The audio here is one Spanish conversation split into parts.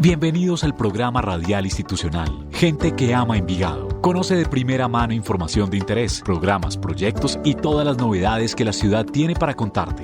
Bienvenidos al programa radial institucional Gente que ama Envigado. Conoce de primera mano información de interés, programas, proyectos y todas las novedades que la ciudad tiene para contarte.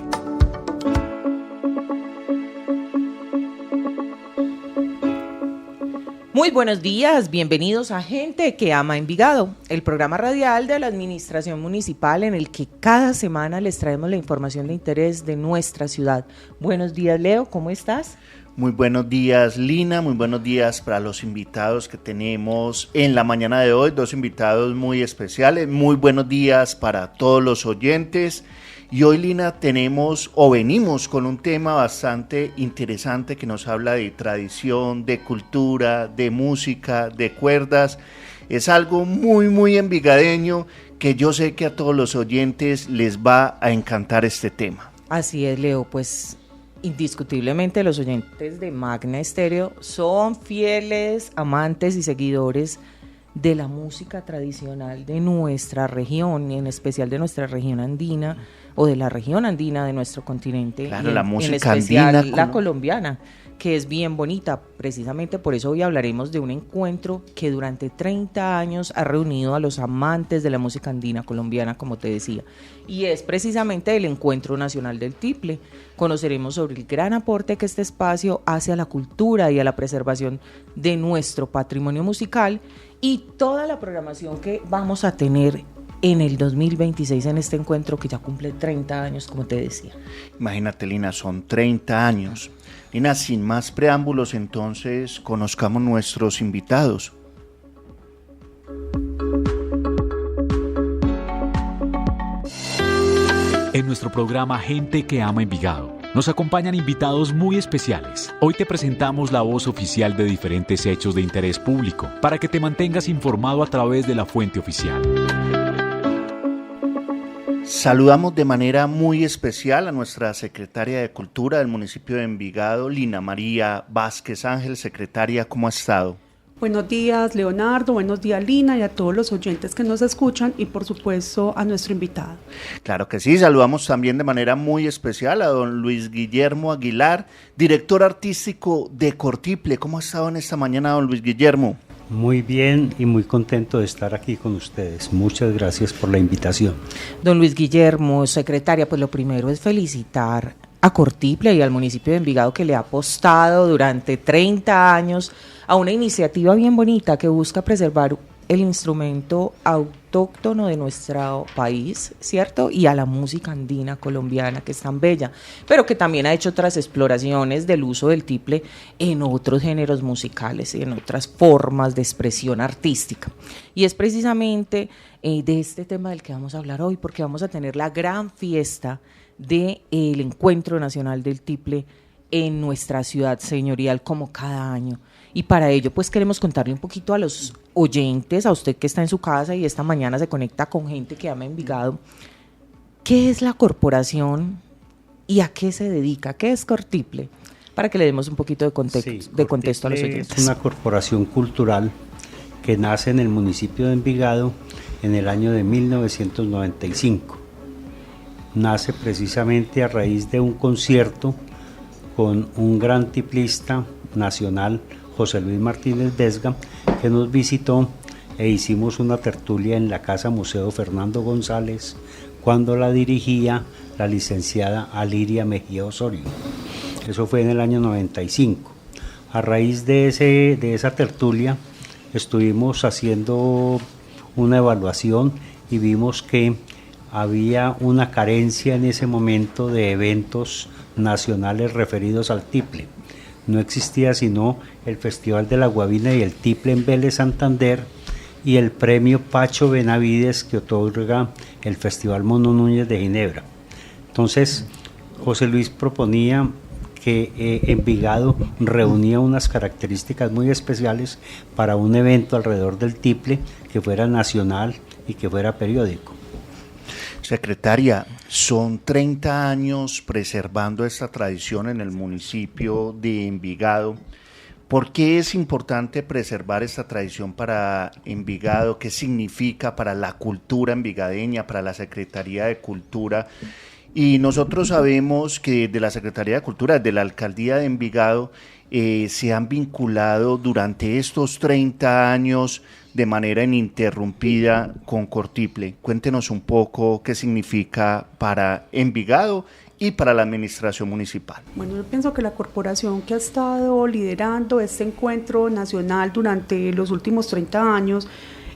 Muy buenos días, bienvenidos a Gente que ama Envigado, el programa radial de la Administración Municipal en el que cada semana les traemos la información de interés de nuestra ciudad. Buenos días, Leo, ¿cómo estás? Muy buenos días, Lina, muy buenos días para los invitados que tenemos en la mañana de hoy, dos invitados muy especiales, muy buenos días para todos los oyentes. Y hoy, Lina, venimos con un tema bastante interesante que nos habla de tradición, de cultura, de música, de cuerdas. Es algo muy envigadeño que yo sé que a todos los oyentes les va a encantar este tema. Así es, Leo, pues indiscutiblemente los oyentes de Magna Estéreo son fieles amantes y seguidores de la música tradicional de nuestra región, y en especial de nuestra región andina, o de la región andina de nuestro continente. Claro, la música en especial andina, la colombiana, que es bien bonita. Precisamente por eso hoy hablaremos de un encuentro que durante 30 años ha reunido a los amantes de la música andina colombiana, como te decía, y es precisamente el Encuentro Nacional del Tiple. Conoceremos sobre el gran aporte que este espacio hace a la cultura y a la preservación de nuestro patrimonio musical y toda la programación que vamos a tener en el 2026 en este encuentro que ya cumple 30 años, como te decía. Imagínate, Lina, son 30 años. Lina, sin más preámbulos, entonces, conozcamos nuestros invitados. En nuestro programa Gente que ama Envigado, nos acompañan invitados muy especiales. Hoy te presentamos la voz oficial de diferentes hechos de interés público, para que te mantengas informado a través de la fuente oficial. Saludamos de manera muy especial a nuestra secretaria de Cultura del municipio de Envigado, Lina María Vázquez Ángel. Secretaria, ¿cómo ha estado? Buenos días, Leonardo, buenos días, Lina, y a todos los oyentes que nos escuchan, y por supuesto a nuestro invitado. Claro que sí, saludamos también de manera muy especial a don Luis Guillermo Aguilar, director artístico de Cortiple. ¿Cómo ha estado en esta mañana, don Luis Guillermo? Muy bien y muy contento de estar aquí con ustedes. Muchas gracias por la invitación. Don Luis Guillermo, secretaria, pues lo primero es felicitar a Cortiple y al municipio de Envigado, que le ha apostado durante 30 años a una iniciativa bien bonita que busca preservar el instrumento autóctono de nuestro país, ¿cierto? Y a la música andina colombiana, que es tan bella, pero que también ha hecho otras exploraciones del uso del tiple en otros géneros musicales y en otras formas de expresión artística. Y es precisamente de este tema del que vamos a hablar hoy, porque vamos a tener la gran fiesta del Encuentro Nacional del Tiple en nuestra ciudad señorial, como cada año. Y para ello pues queremos contarle un poquito a los oyentes, a usted que está en su casa y esta mañana se conecta con Gente que ama Envigado, ¿qué es la corporación y a qué se dedica? ¿Qué es Cortiple? Para que le demos un poquito de contexto a los oyentes. Es una corporación cultural que nace en el municipio de Envigado en el año de 1995. Nace precisamente a raíz de un concierto con un gran tiplista nacional, José Luis Martínez Vesga, que nos visitó e hicimos una tertulia en la Casa Museo Fernando González cuando la dirigía la licenciada Aliria Mejía Osorio. Eso fue en el año 95. A raíz de esa tertulia estuvimos haciendo una evaluación y vimos que había una carencia en ese momento de eventos nacionales referidos al tiple. No existía sino el Festival de la Guabina y el Tiple en Vélez, Santander, y el premio Pacho Benavides que otorga el Festival Mono Núñez de Ginebra. Entonces, José Luis proponía que Envigado reunía unas características muy especiales para un evento alrededor del tiple que fuera nacional y que fuera periódico. Secretaria, son 30 años preservando esta tradición en el municipio de Envigado. ¿Por qué es importante preservar esta tradición para Envigado? ¿Qué significa para la cultura envigadeña, para la Secretaría de Cultura? Y nosotros sabemos que de la Secretaría de Cultura, de la Alcaldía de Envigado, se han vinculado durante estos 30 años de manera ininterrumpida con Cortiple. Cuéntenos un poco qué significa para Envigado y para la administración municipal. Bueno, yo pienso que la corporación que ha estado liderando este encuentro nacional durante los últimos 30 años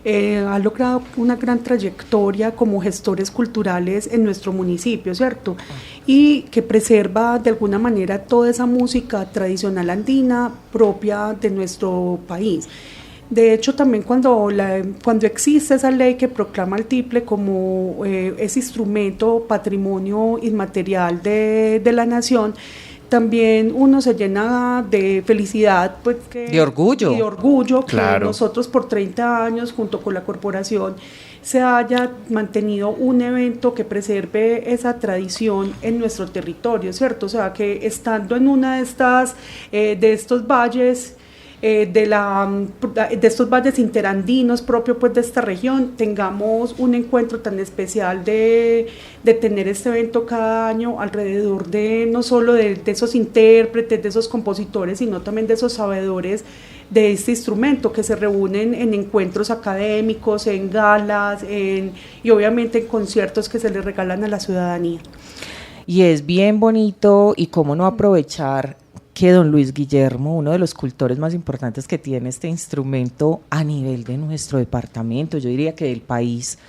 ha logrado una gran trayectoria como gestores culturales en nuestro municipio, ¿cierto? Y que preserva de alguna manera toda esa música tradicional andina propia de nuestro país. De hecho, también cuando existe esa ley que proclama el tiple como ese instrumento patrimonio inmaterial de la nación, también uno se llena de felicidad, pues de orgullo. Y de orgullo Claro. Que nosotros por 30 años, junto con la corporación, se haya mantenido un evento que preserve esa tradición en nuestro territorio, ¿cierto? O sea, que estando en una de estos valles, de estos valles interandinos propios pues de esta región, tengamos un encuentro tan especial de tener este evento cada año alrededor de no solo de esos intérpretes, de esos compositores, sino también de esos sabedores de este instrumento que se reúnen en encuentros académicos, en galas, y obviamente en conciertos que se les regalan a la ciudadanía. Y es bien bonito, y cómo no aprovechar que don Luis Guillermo, uno de los cultores más importantes que tiene este instrumento a nivel de nuestro departamento, yo diría que del país,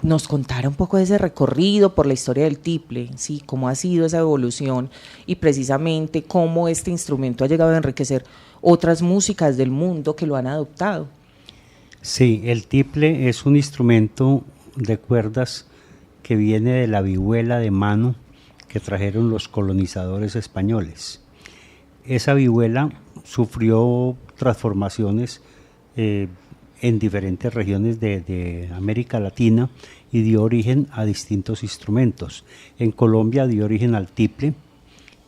nos contara un poco de ese recorrido por la historia del tiple, ¿sí? Cómo ha sido esa evolución y precisamente cómo este instrumento ha llegado a enriquecer otras músicas del mundo que lo han adoptado. Sí, el tiple es un instrumento de cuerdas que viene de la vihuela de mano que trajeron los colonizadores españoles. Esa vihuela sufrió transformaciones en diferentes regiones de América Latina y dio origen a distintos instrumentos. En Colombia dio origen al tiple,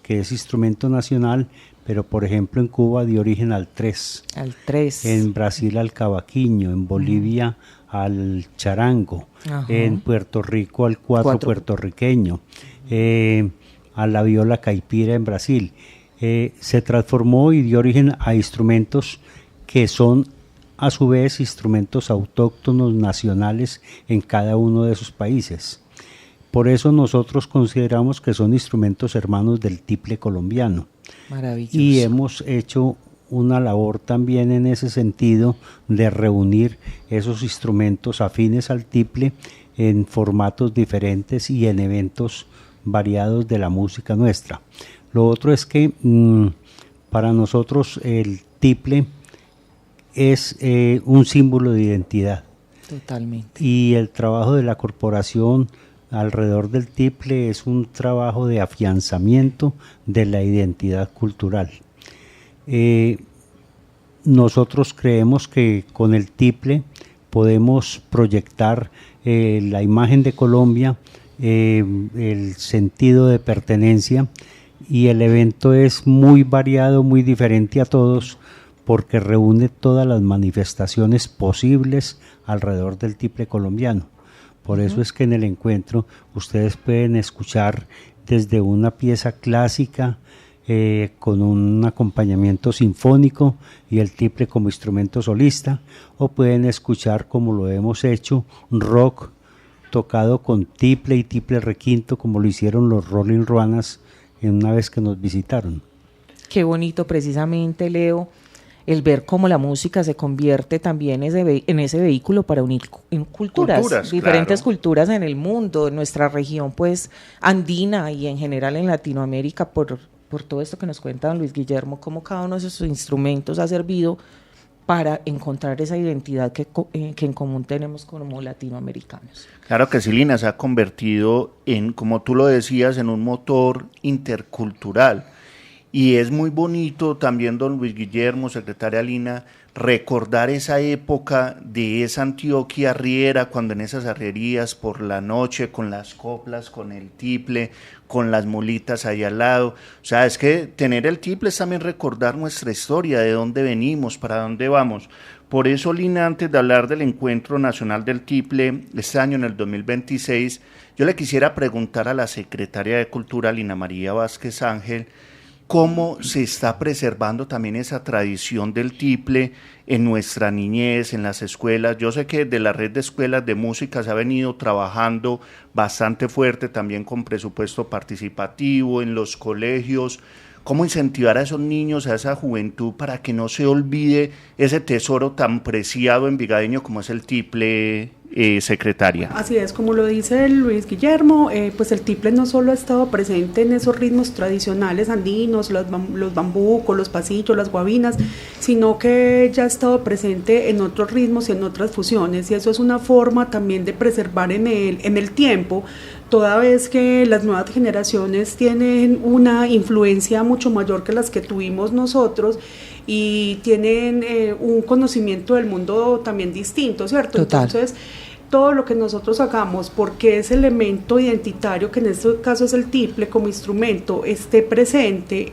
que es instrumento nacional, pero por ejemplo en Cuba dio origen al tres. Al tres. En Brasil al cavaquinho, en Bolivia al charango, en Puerto Rico al cuatro puertorriqueño, a la viola caipira en Brasil. Se transformó y dio origen a instrumentos que son a su vez instrumentos autóctonos nacionales en cada uno de esos países. Por eso nosotros consideramos que son instrumentos hermanos del tiple colombiano. Maravilloso. Y hemos hecho una labor también en ese sentido de reunir esos instrumentos afines al tiple en formatos diferentes y en eventos variados de la música nuestra. Lo otro es que para nosotros el tiple es un símbolo de identidad. Totalmente. Y el trabajo de la corporación alrededor del tiple es un trabajo de afianzamiento de la identidad cultural. Nosotros creemos que con el tiple podemos proyectar la imagen de Colombia, el sentido de pertenencia, y el evento es muy variado, muy diferente a todos, porque reúne todas las manifestaciones posibles alrededor del tiple colombiano. Por eso es que en el encuentro ustedes pueden escuchar desde una pieza clásica con un acompañamiento sinfónico y el tiple como instrumento solista, o pueden escuchar, como lo hemos hecho, rock tocado con tiple y tiple requinto, como lo hicieron los Rolling Ruanas una vez que nos visitaron. Qué bonito precisamente, Leo, el ver cómo la música se convierte también en ese vehículo para unir culturas, diferentes culturas en el mundo, en nuestra región pues andina y en general en Latinoamérica, por todo esto que nos cuenta don Luis Guillermo, cómo cada uno de esos instrumentos ha servido para encontrar esa identidad que en común tenemos como latinoamericanos. Claro que sí, Lina, se ha convertido en, como tú lo decías, en un motor intercultural. Y es muy bonito también, don Luis Guillermo, secretaria Lina, recordar esa época de esa Antioquia arriera, cuando en esas arrierías por la noche, con las coplas, con el tiple, con las mulitas ahí al lado. O sea, es que tener el tiple es también recordar nuestra historia, de dónde venimos, para dónde vamos. Por eso, Lina, antes de hablar del Encuentro Nacional del Tiple, este año en el 2026, yo le quisiera preguntar a la secretaria de Cultura, Lina María Vázquez Ángel, cómo se está preservando también esa tradición del tiple en nuestra niñez, en las escuelas. Yo sé que de la red de escuelas de música se ha venido trabajando bastante fuerte, también con presupuesto participativo en los colegios. ¿Cómo incentivar a esos niños, a esa juventud, para que no se olvide ese tesoro tan preciado envigadeño como es el tiple, secretaria? Así es, como lo dice Luis Guillermo, pues el tiple no solo ha estado presente en esos ritmos tradicionales andinos, los bambucos, los pasillos, las guabinas, sino que ya ha estado presente en otros ritmos y en otras fusiones, y eso es una forma también de preservar en el tiempo, toda vez que las nuevas generaciones tienen una influencia mucho mayor que las que tuvimos nosotros y tienen un conocimiento del mundo también distinto, ¿cierto? Total. Entonces, todo lo que nosotros hagamos, porque ese elemento identitario, que en este caso es el tiple como instrumento, esté presente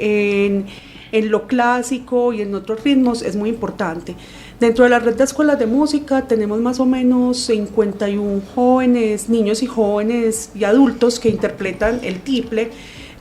en lo clásico y en otros ritmos, es muy importante. Dentro de la red de escuelas de música tenemos más o menos 51 jóvenes, niños y jóvenes y adultos que interpretan el tiple.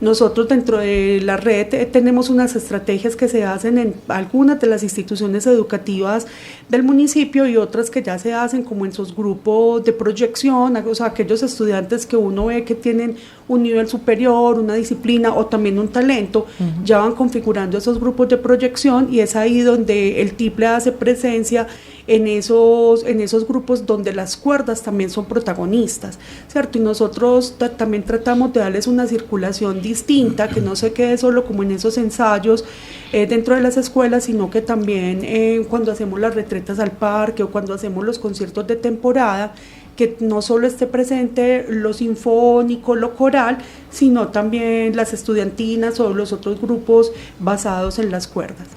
Nosotros dentro de la red tenemos unas estrategias que se hacen en algunas de las instituciones educativas del municipio y otras que ya se hacen como en sus grupos de proyección, o sea, aquellos estudiantes que uno ve que tienen un nivel superior, una disciplina o también un talento, ya van configurando esos grupos de proyección y es ahí donde el tiple hace presencia en esos grupos donde las cuerdas también son protagonistas, ¿cierto? Y nosotros también tratamos de darles una circulación distinta, que no se quede solo como en esos ensayos dentro de las escuelas, sino que también cuando hacemos las retretas al parque o cuando hacemos los conciertos de temporada, que no solo esté presente lo sinfónico, lo coral, sino también las estudiantinas o los otros grupos basados en las cuerdas.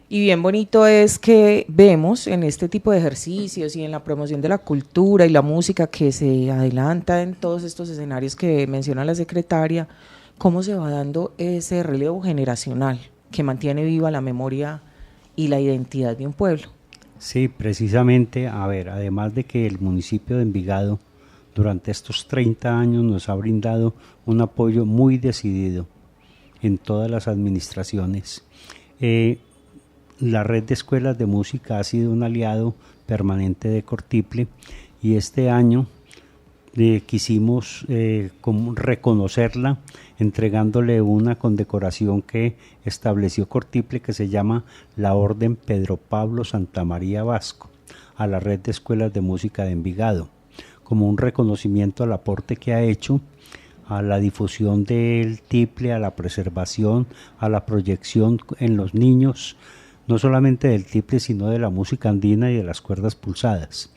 Y bien bonito es que vemos en este tipo de ejercicios y en la promoción de la cultura y la música que se adelanta en todos estos escenarios que menciona la secretaria, cómo se va dando ese relevo generacional que mantiene viva la memoria y la identidad de un pueblo. Sí, precisamente, además de que el municipio de Envigado durante estos 30 años nos ha brindado un apoyo muy decidido en todas las administraciones. La red de escuelas de música ha sido un aliado permanente de Cortiple y este año quisimos reconocerla entregándole una condecoración que estableció Cortiple que se llama la Orden Pedro Pablo Santamaría Vasco a la red de escuelas de música de Envigado, como un reconocimiento al aporte que ha hecho a la difusión del tiple, a la preservación, a la proyección en los niños, no solamente del tiple, sino de la música andina y de las cuerdas pulsadas.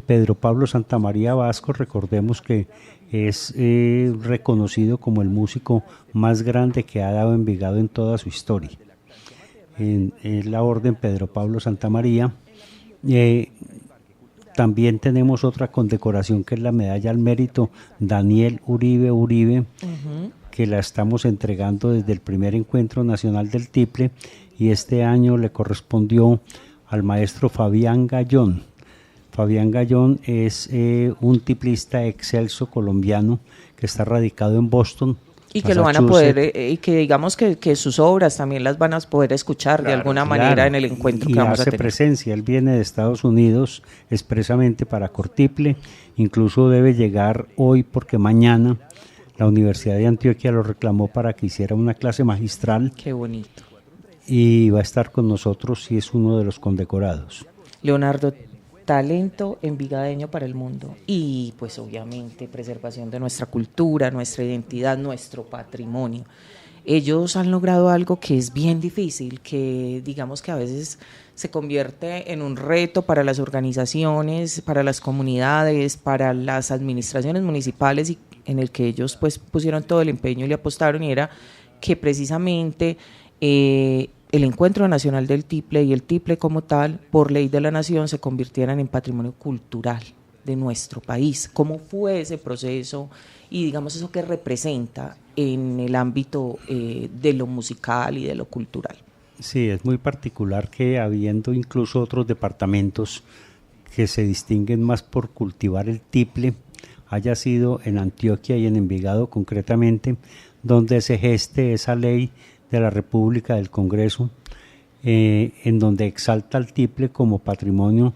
Pedro Pablo Santamaría Vasco, recordemos que es reconocido como el músico más grande que ha dado Envigado en toda su historia. En la Orden Pedro Pablo Santamaría. También tenemos otra condecoración que es la Medalla al Mérito Daniel Uribe, que la estamos entregando desde el primer Encuentro Nacional del Tiple, y este año le correspondió al maestro Fabián Gallón. Fabián Gallón es un tiplista excelso colombiano que está radicado en Boston. Y que lo van a poder, y que digamos que sus obras también las van a poder escuchar de alguna manera en el encuentro que vamos a tener. Y hace presencia, él viene de Estados Unidos expresamente para Cortiple, incluso debe llegar hoy porque mañana la Universidad de Antioquia lo reclamó para que hiciera una clase magistral. Qué bonito. Y va a estar con nosotros y es uno de los condecorados. Leonardo, talento envigadeño para el mundo y pues obviamente preservación de nuestra cultura, nuestra identidad, nuestro patrimonio. Ellos han logrado algo que es bien difícil, que digamos que a veces se convierte en un reto para las organizaciones, para las comunidades, para las administraciones municipales, y en el que ellos pues pusieron todo el empeño y le apostaron, y era que precisamente el Encuentro Nacional del Tiple y el tiple como tal, por ley de la nación, se convirtieran en patrimonio cultural de nuestro país. ¿Cómo fue ese proceso y digamos eso que representa en el ámbito de lo musical y de lo cultural? Sí, es muy particular que habiendo incluso otros departamentos que se distinguen más por cultivar el tiple, haya sido en Antioquia y en Envigado concretamente, donde se geste esa ley de la República del Congreso, en donde exalta el tiple como patrimonio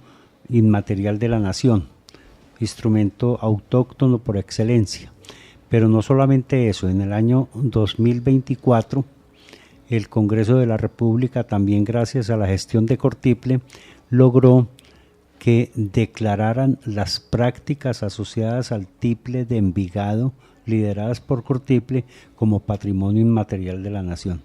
inmaterial de la nación, instrumento autóctono por excelencia. Pero no solamente eso, en el año 2024 el Congreso de la República, también gracias a la gestión de Cortiple, logró que declararan las prácticas asociadas al tiple de Envigado, lideradas por Cortiple, como patrimonio inmaterial de la nación.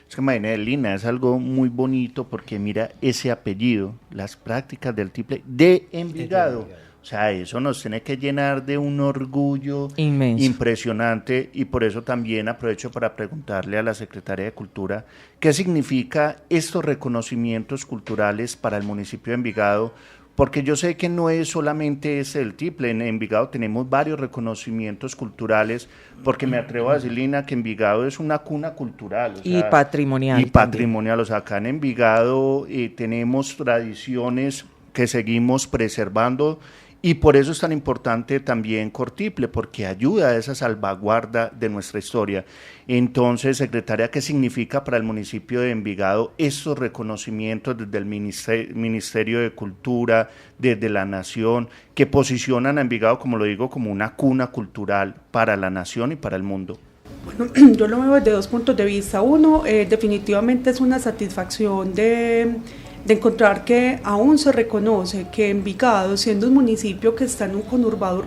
Es que imagínate, Lina, es algo muy bonito porque mira ese apellido, las prácticas del tiple de Envigado. O sea, eso nos tiene que llenar de un orgullo inmenso, impresionante, y por eso también aprovecho para preguntarle a la Secretaria de Cultura qué significa estos reconocimientos culturales para el municipio de Envigado, porque yo sé que no es solamente ese el tiple. En Envigado tenemos varios reconocimientos culturales, porque me atrevo a decir, Lina, que Envigado es una cuna cultural. Y patrimonial. Y patrimonial, o sea, acá en Envigado tenemos tradiciones que seguimos preservando, y por eso es tan importante también Cortiple, porque ayuda a esa salvaguarda de nuestra historia. Entonces, secretaria, ¿qué significa para el municipio de Envigado estos reconocimientos desde el Ministerio de Cultura, desde la Nación, que posicionan a Envigado, como lo digo, como una cuna cultural para la nación y para el mundo? Bueno, yo lo veo desde dos puntos de vista. Uno, definitivamente es una satisfacción de encontrar que aún se reconoce que Envigado, siendo un municipio que está en un conurbado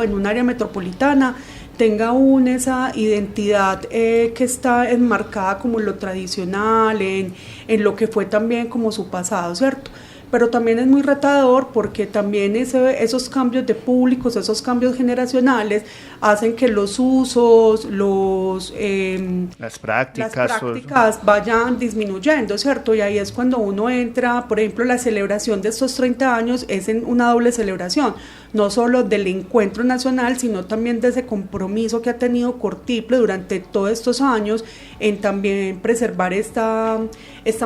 en un área metropolitana, tenga aún esa identidad que está enmarcada como lo tradicional, en lo que fue también como su pasado, ¿cierto? Pero también es muy retador porque también esos cambios de públicos, esos cambios generacionales hacen que los usos, las prácticas vayan disminuyendo, ¿cierto? Y ahí es cuando uno entra, por ejemplo, la celebración de estos 30 años es en una doble celebración, no solo del encuentro nacional, sino también de ese compromiso que ha tenido Cortiple durante todos estos años en también preservar esta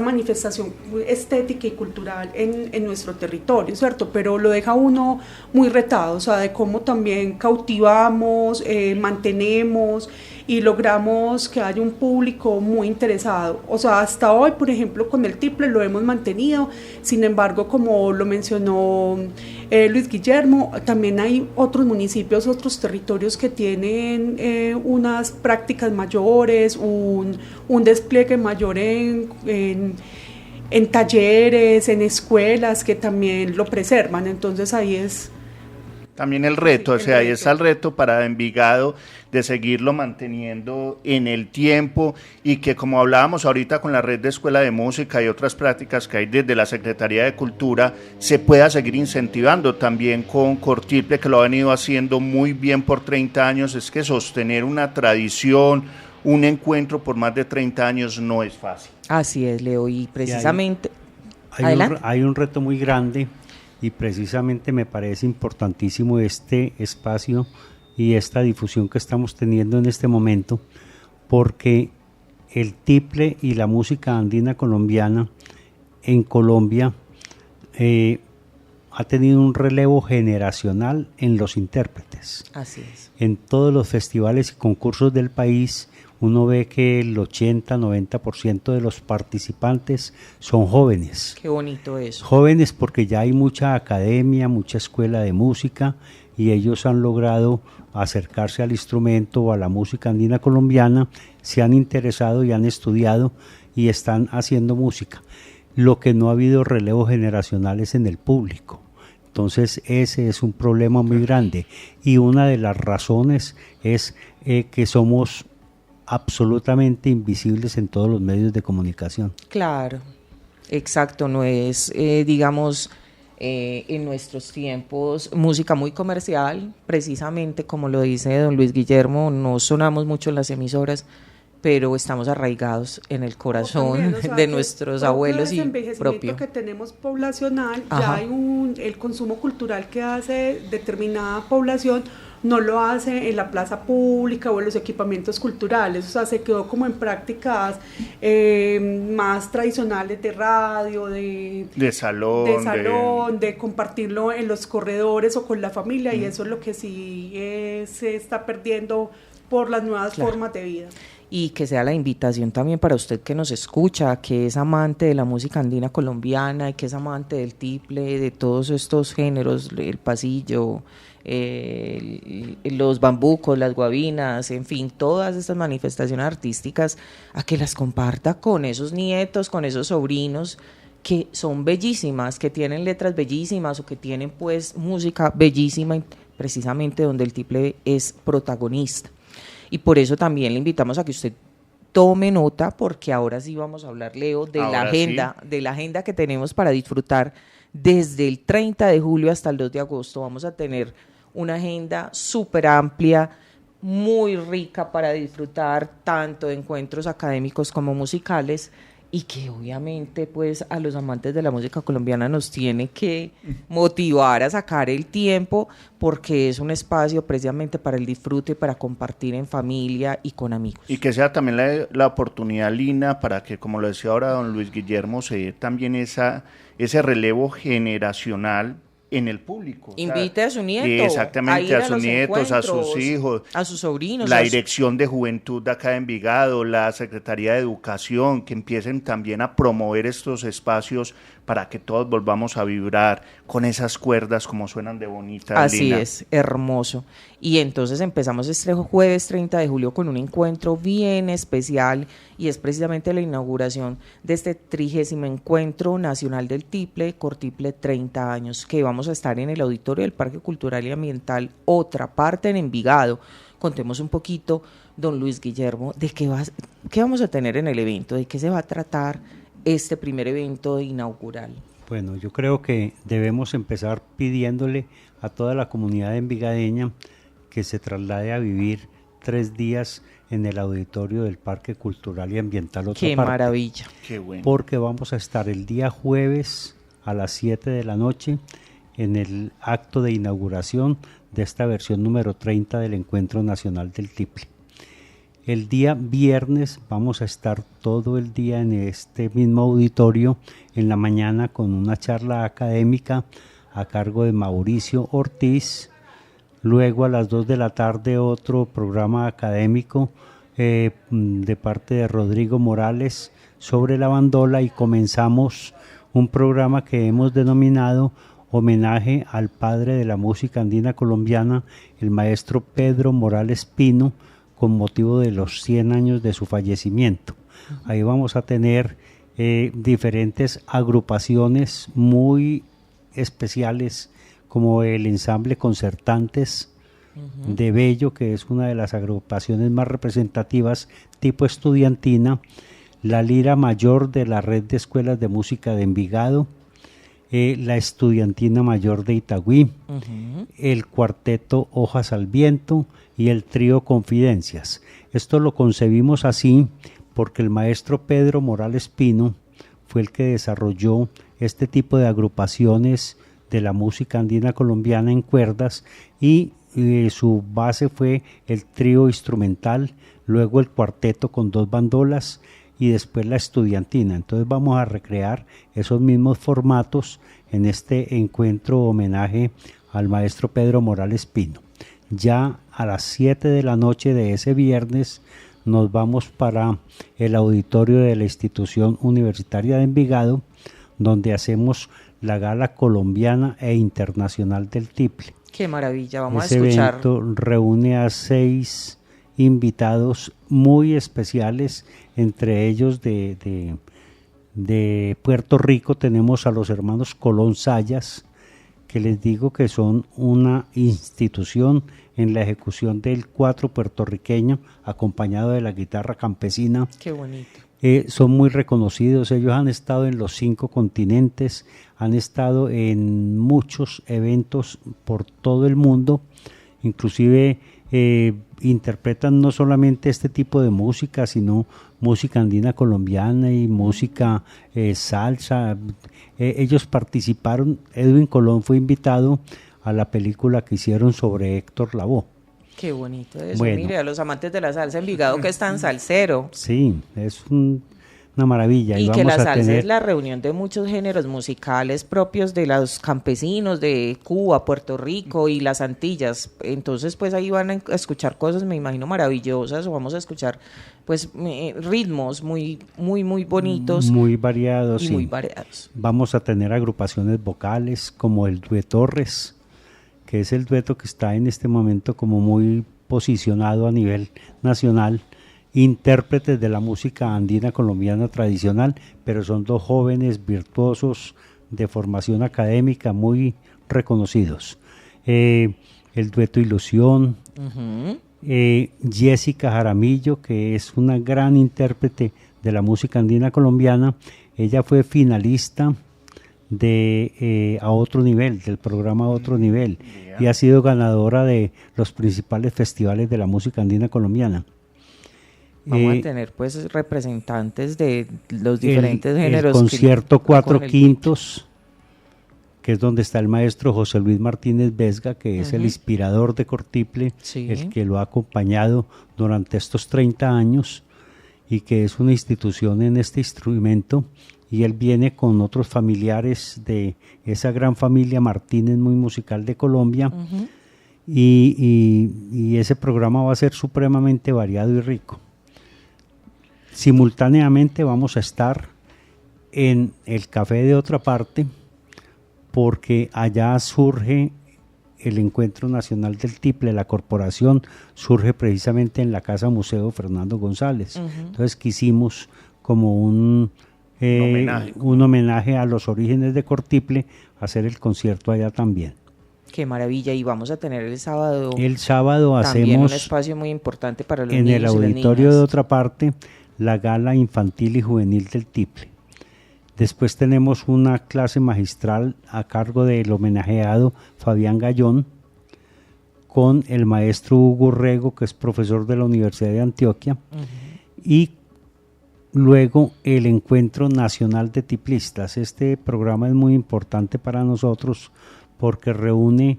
manifestación estética y cultural en nuestro territorio, ¿cierto? Pero lo deja uno muy retado, o sea, de cómo también cautivamos, mantenemos y logramos que haya un público muy interesado. O sea, hasta hoy, por ejemplo, con el tiple lo hemos mantenido, sin embargo, como lo mencionó Luis Guillermo, también hay otros municipios, otros territorios que tienen unas prácticas mayores, un despliegue mayor en talleres, en escuelas que también lo preservan. Entonces ahí es también el reto, o sea, ahí está el reto para Envigado de seguirlo manteniendo en el tiempo, y que, como hablábamos ahorita con la red de escuela de música y otras prácticas que hay desde la Secretaría de Cultura, se pueda seguir incentivando también con Cortiple, que lo ha venido haciendo muy bien por 30 años. Es que sostener una tradición, un encuentro por más de 30 años no es fácil. Así es, Leo, y precisamente... Hay un reto muy grande, y precisamente me parece importantísimo este espacio y esta difusión que estamos teniendo en este momento, porque el tiple y la música andina colombiana en Colombia ha tenido un relevo generacional en los intérpretes. Así es. En todos los festivales y concursos del país uno ve que el 80-90% de los participantes son jóvenes. Qué bonito eso. Jóvenes, porque ya hay mucha academia, mucha escuela de música, y ellos han logrado acercarse al instrumento o a la música andina colombiana, se han interesado y han estudiado y están haciendo música. Lo que no ha habido relevo generacional es en el público. Entonces ese es un problema muy grande, y una de las razones es que somos absolutamente invisibles en todos los medios de comunicación. Claro, exacto, no es, en nuestros tiempos música muy comercial, precisamente como lo dice don Luis Guillermo, no sonamos mucho en las emisoras, pero estamos arraigados en el corazón también, o sea, de nuestros abuelos y propio. Que tenemos poblacional, Ajá. ya hay el consumo cultural que hace determinada población, no lo hace en la plaza pública o en los equipamientos culturales, o sea, se quedó como en prácticas más tradicionales de radio, de salón, de compartirlo en los corredores o con la familia, y eso es lo que sí se está perdiendo por las nuevas formas de vida. Y que sea la invitación también para usted que nos escucha, que es amante de la música andina colombiana y que es amante del tiple, de todos estos géneros, el pasillo, los bambucos, las guabinas, en fin, todas estas manifestaciones artísticas, a que las comparta con esos nietos, con esos sobrinos, que son bellísimas, que tienen letras bellísimas o que tienen pues música bellísima, precisamente donde el tiple es protagonista. Y por eso también le invitamos a que usted tome nota, porque ahora sí vamos a hablar, Leo, de la agenda que tenemos para disfrutar desde el 30 de julio hasta el 2 de agosto. Vamos a tener una agenda súper amplia, muy rica para disfrutar tanto de encuentros académicos como musicales, y que obviamente pues a los amantes de la música colombiana nos tiene que motivar a sacar el tiempo, porque es un espacio precisamente para el disfrute, para compartir en familia y con amigos. Y que sea también la oportunidad, Lina, para que, como lo decía ahora don Luis Guillermo, se dé también ese relevo generacional en el público. Invite a su nieto. Exactamente, a sus nietos, a sus hijos, a sus sobrinos. La Dirección de Juventud de acá de Envigado, la Secretaría de Educación, que empiecen también a promover estos espacios para que todos volvamos a vibrar con esas cuerdas como suenan de bonitas. Así Lina. es, hermoso. Y entonces empezamos este jueves 30 de julio con un encuentro bien especial, y es precisamente la inauguración de este 30º Encuentro Nacional del Tiple, Cortiple 30 años, que vamos a estar en el auditorio del Parque Cultural y Ambiental, otra parte en Envigado. Contemos un poquito, don Luis Guillermo, de qué vamos a tener en el evento, de qué se va a tratar este primer evento inaugural. Bueno, yo creo que debemos empezar pidiéndole a toda la comunidad envigadeña que se traslade a vivir 3 días en el auditorio del Parque Cultural y Ambiental. ¡Qué maravilla! Qué bueno. Porque vamos a estar el día jueves a las 7 de la noche en el acto de inauguración de esta versión número 30 del Encuentro Nacional del Tiple. El día viernes vamos a estar todo el día en este mismo auditorio, en la mañana con una charla académica a cargo de Mauricio Ortiz. Luego a las 2 de la tarde otro programa académico de parte de Rodrigo Morales sobre la bandola, y comenzamos un programa que hemos denominado Homenaje al padre de la música andina colombiana, el maestro Pedro Morales Pino, con motivo de los 100 años de su fallecimiento. Ahí vamos a tener diferentes agrupaciones muy especiales, como el ensamble Concertantes de Bello, que es una de las agrupaciones más representativas tipo estudiantina, la Lira Mayor de la Red de Escuelas de Música de Envigado, la Estudiantina Mayor de Itagüí, el Cuarteto Hojas al Viento y el Trío Confidencias. Esto lo concebimos así porque el maestro Pedro Morales Pino fue el que desarrolló este tipo de agrupaciones de la música andina colombiana en cuerdas, y su base fue el trío instrumental, luego el cuarteto con 2 bandolas y después la estudiantina. Entonces vamos a recrear esos mismos formatos en este encuentro homenaje al maestro Pedro Morales Pino. Ya a las 7 de la noche de ese viernes nos vamos para el auditorio de la Institución Universitaria de Envigado, donde hacemos la gala colombiana e internacional del tiple. ¡Qué maravilla! Vamos Ese a escuchar. evento reúne a 6 invitados muy especiales, entre ellos de Puerto Rico tenemos a los hermanos Colón Sayas, que les digo que son una institución en la ejecución del cuatro puertorriqueño, acompañado de la guitarra campesina. ¡Qué bonito! Son muy reconocidos, ellos han estado en los 5 continentes, han estado en muchos eventos por todo el mundo, inclusive interpretan no solamente este tipo de música, sino música andina colombiana y música salsa. Ellos participaron, Edwin Colón fue invitado a la película que hicieron sobre Héctor Lavoe. Qué bonito eso, Bueno. mire, a los amantes de la salsa, Envigado que es tan salsero. Sí, es una maravilla. Y que vamos la a salsa tener, es la reunión de muchos géneros musicales propios de los campesinos de Cuba, Puerto Rico y las Antillas. Entonces, pues ahí van a escuchar cosas, me imagino, maravillosas, o vamos a escuchar, pues, ritmos muy bonitos. muy variados. Y sí. muy variados. Vamos a tener agrupaciones vocales como el Dueto Torres, que es el dueto que está en este momento como muy posicionado a nivel nacional, intérpretes de la música andina colombiana tradicional, pero son dos jóvenes virtuosos de formación académica muy reconocidos. El dueto Ilusión, Ujú. Jessica Jaramillo, que es una gran intérprete de la música andina colombiana. Ella fue finalista de A Otro Nivel, del programa A Otro Nivel, y ha sido ganadora de los principales festivales de la música andina colombiana. Vamos a tener pues representantes de los diferentes géneros. El concierto con 4/5, que es donde está el maestro José Luis Martínez Vesga, que es el inspirador de Cortiple, Sí. el que lo ha acompañado durante estos 30 años y que es una institución en este instrumento, y él viene con otros familiares de esa gran familia Martínez, muy musical de Colombia, Ujú. y ese programa va a ser supremamente variado y rico. Simultáneamente vamos a estar en el Café de Otra Parte, porque allá surge el Encuentro Nacional del Tiple. La corporación surge precisamente en la Casa Museo Fernando González. Entonces quisimos como un homenaje a los orígenes de Cortiple, hacer el concierto allá también. Qué maravilla, y vamos a tener el sábado El sábado también un hacemos espacio muy importante para los en niños el y las auditorio de niñas. Otra Parte la gala infantil y juvenil del Tiple. Después tenemos una clase magistral a cargo del homenajeado Fabián Gallón, con el maestro Hugo Rego, que es profesor de la Universidad de Antioquia, y luego el Encuentro Nacional de Tiplistas. Este programa es muy importante para nosotros porque reúne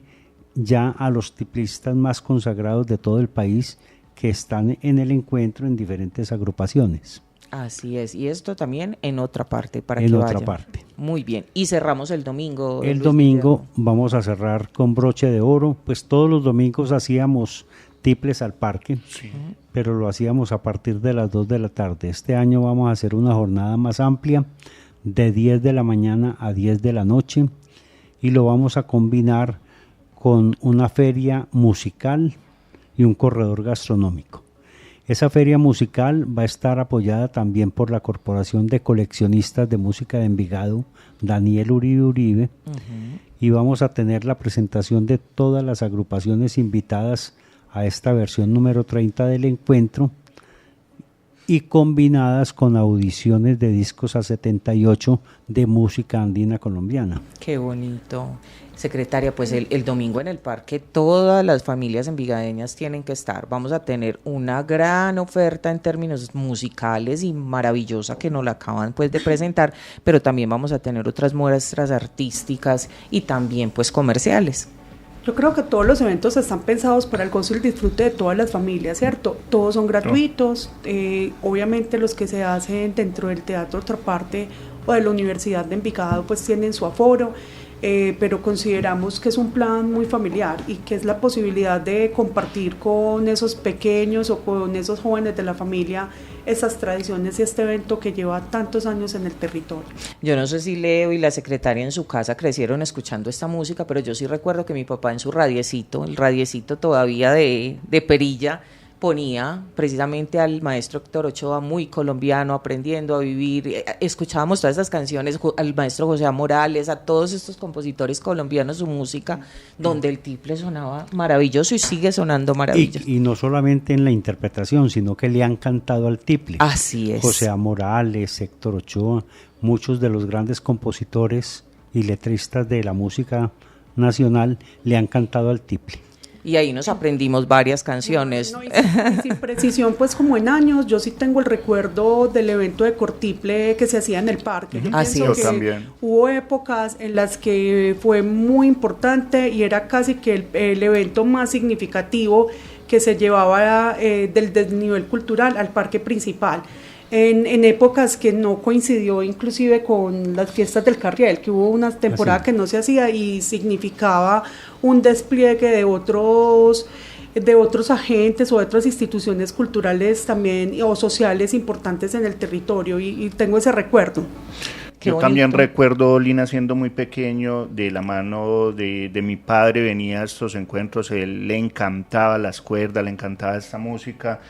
ya a los tiplistas más consagrados de todo el país, que están en el encuentro en diferentes agrupaciones. Así es, y esto también en Otra Parte, para En que Otra vayan. Parte. Muy bien, y cerramos el domingo. El Luis domingo Guillermo. vamos a cerrar con broche de oro. Pues todos los domingos hacíamos tiples al parque, pero lo hacíamos a partir de las 2 de la tarde. Este año vamos a hacer una jornada más amplia, de 10 de la mañana a 10 de la noche, y lo vamos a combinar con una feria musical y un corredor gastronómico. Esa feria musical va a estar apoyada también por la Corporación de Coleccionistas de Música de Envigado, Daniel Uribe Uribe, y vamos a tener la presentación de todas las agrupaciones invitadas a esta versión número 30 del encuentro, y combinadas con audiciones de discos A78 de música andina colombiana. Qué bonito. Secretaria, pues el domingo en el parque todas las familias envigadeñas tienen que estar. Vamos a tener una gran oferta en términos musicales y maravillosa que nos la acaban pues de presentar, pero también vamos a tener otras muestras artísticas y también pues comerciales. Yo creo que todos los eventos están pensados para el gozo y el disfrute de todas las familias, ¿cierto? Todos son gratuitos, obviamente los que se hacen dentro del Teatro Otra Parte o de la Universidad de Envigado pues tienen su aforo, pero consideramos que es un plan muy familiar y que es la posibilidad de compartir con esos pequeños o con esos jóvenes de la familia esas tradiciones y este evento que lleva tantos años en el territorio. Yo no sé si Leo y la secretaria en su casa crecieron escuchando esta música, pero yo sí recuerdo que mi papá en su radiecito, el radiecito todavía de perilla, ponía precisamente al maestro Héctor Ochoa, muy colombiano, aprendiendo a vivir. Escuchábamos todas esas canciones, al maestro José A. Morales, a todos estos compositores colombianos, su música, donde el tiple sonaba maravilloso y sigue sonando maravilloso. Y no solamente en la interpretación, sino que le han cantado al tiple. Así es. José A. Morales, Héctor Ochoa, muchos de los grandes compositores y letristas de la música nacional le han cantado al tiple. Y ahí nos aprendimos varias canciones. No, y sin precisión, pues como en años, yo sí tengo el recuerdo del evento de Cortiple que se hacía en el parque. Yo Así pienso es. que Yo también. hubo épocas en las que fue muy importante y era casi que el evento más significativo que se llevaba del desnivel cultural al parque principal. En épocas que no coincidió inclusive con las fiestas del Carriel, que hubo una temporada que no se hacía y significaba un despliegue de otros agentes o de otras instituciones culturales también o sociales importantes en el territorio y tengo ese recuerdo. Qué Yo bonito. también recuerdo, Lina, siendo muy pequeño, de la mano de mi padre venía a estos encuentros, él le encantaba las cuerdas, le encantaba esta música,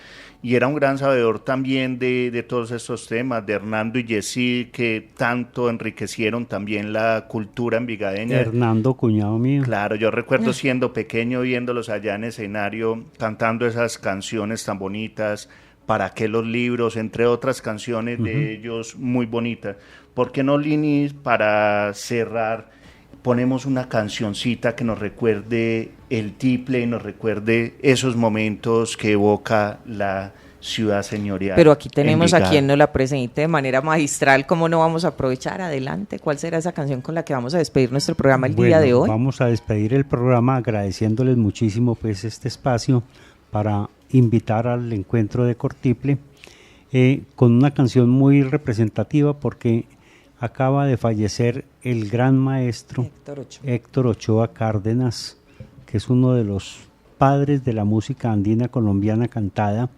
y era un gran sabedor también de todos estos temas, de Hernando y Yesid, que tanto enriquecieron también la cultura envigadeña. Hernando, cuñado mío. Claro, yo recuerdo siendo pequeño viéndolos allá en escenario, cantando esas canciones tan bonitas, ¿Para qué los libros?, entre otras canciones de ellos muy bonitas. ¿Por qué no, Lini, para cerrar, ponemos una cancioncita que nos recuerde el tiple y nos recuerde esos momentos que evoca la ciudad señorial? Pero aquí tenemos a Envigado. quien nos la presente de manera magistral. ¿Cómo no vamos a aprovechar? Adelante. ¿Cuál será esa canción con la que vamos a despedir nuestro programa el día de hoy? Vamos a despedir el programa agradeciéndoles muchísimo pues este espacio para invitar al encuentro de Cortiple con una canción muy representativa porque acaba de fallecer el gran maestro Héctor Ochoa Cárdenas, que es uno de los padres de la música andina colombiana cantada.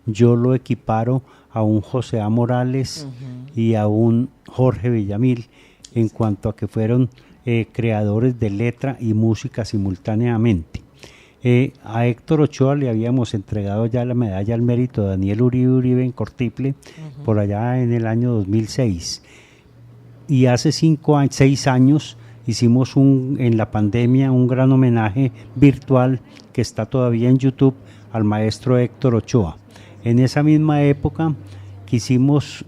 Yo lo equiparo a un José A. Morales y a un Jorge Villamil en cuanto a que fueron creadores de letra y música simultáneamente. A Héctor Ochoa le habíamos entregado ya la medalla al mérito de Daniel Uribe en Cortiple por allá en el año 2006. Y hace 6 años hicimos en la pandemia un gran homenaje virtual que está todavía en YouTube al maestro Héctor Ochoa. En esa misma época quisimos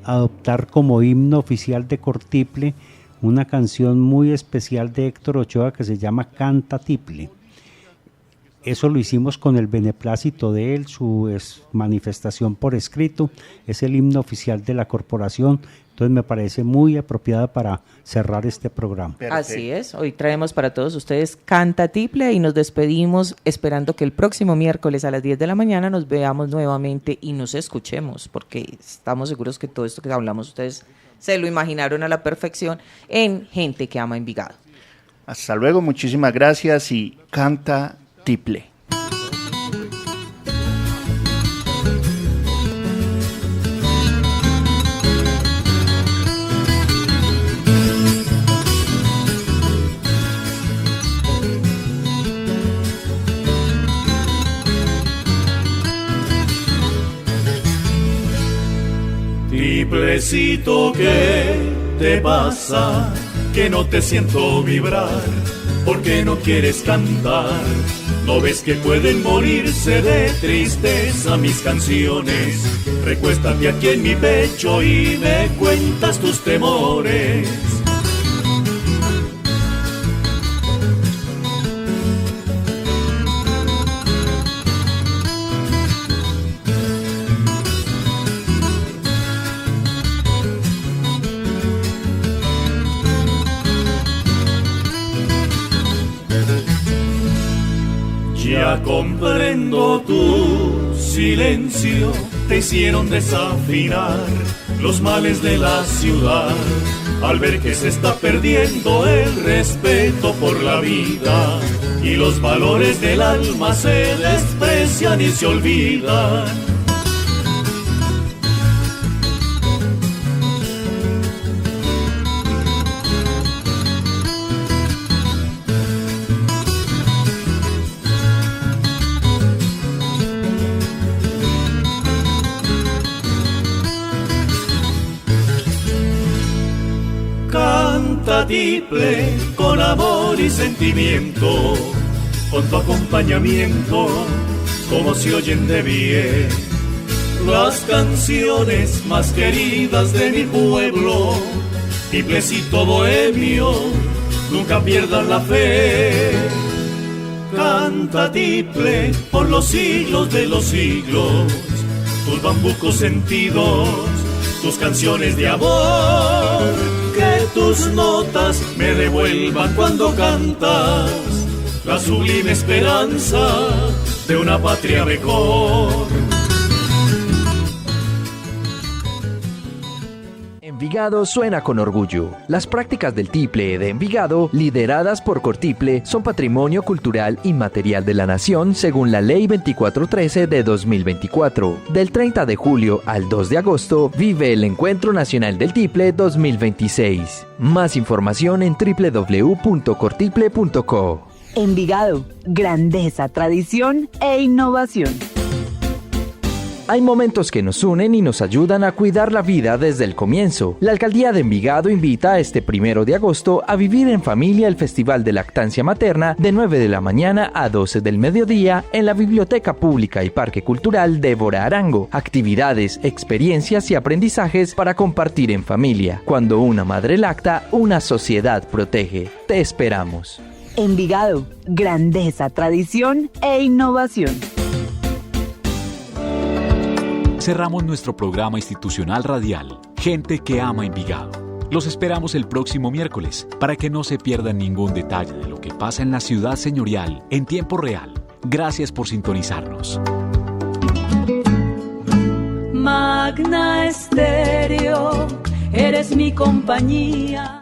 adoptar como himno oficial de Cortiple una canción muy especial de Héctor Ochoa que se llama Canta Tiple. Eso lo hicimos con el beneplácito de él, su manifestación por escrito, es el himno oficial de la corporación, entonces me parece muy apropiada para cerrar este programa. Perfecto. Así es, hoy traemos para todos ustedes Canta Tiple y nos despedimos esperando que el próximo miércoles a las 10 de la mañana nos veamos nuevamente y nos escuchemos, porque estamos seguros que todo esto que hablamos ustedes se lo imaginaron a la perfección en Gente que Ama Envigado. Hasta luego, muchísimas gracias y Canta Tiple. Tiplecito, ¿qué te pasa? Que no te siento vibrar, porque no quieres cantar. ¿No ves que pueden morirse de tristeza mis canciones? Recuéstate aquí en mi pecho y me cuentas tus temores. Ya comprendo tu silencio, te hicieron desafinar los males de la ciudad. Al ver que se está perdiendo el respeto por la vida y los valores del alma se desprecian y se olvidan. Canta tiple con amor y sentimiento, con tu acompañamiento, como se oyen de bien las canciones más queridas de mi pueblo. Tiplecito bohemio, nunca pierdas la fe. canta tiple por los siglos de los siglos, tus bambucos sentidos, tus canciones de amor, que tus notas me revuelvan cuando cantas la sublime esperanza de una patria mejor. Envigado suena con orgullo. Las prácticas del tiple de Envigado, lideradas por Cortiple, son patrimonio cultural inmaterial de la nación según la Ley 2413 de 2024. Del 30 de julio al 2 de agosto vive el Encuentro Nacional del Tiple 2026. Más información en www.cortiple.co. Envigado, grandeza, tradición e innovación. Hay momentos que nos unen y nos ayudan a cuidar la vida desde el comienzo. La Alcaldía de Envigado invita este 1 de agosto a vivir en familia el Festival de Lactancia Materna de 9 de la mañana a 12 del mediodía en la Biblioteca Pública y Parque Cultural Débora Arango. Actividades, experiencias y aprendizajes para compartir en familia. Cuando una madre lacta, una sociedad protege. Te esperamos. Envigado, grandeza, tradición e innovación. Cerramos nuestro programa institucional radial, Gente que ama Envigado. Los esperamos el próximo miércoles para que no se pierdan ningún detalle de lo que pasa en la ciudad señorial en tiempo real. Gracias por sintonizarnos. Magna Estéreo, eres mi compañía.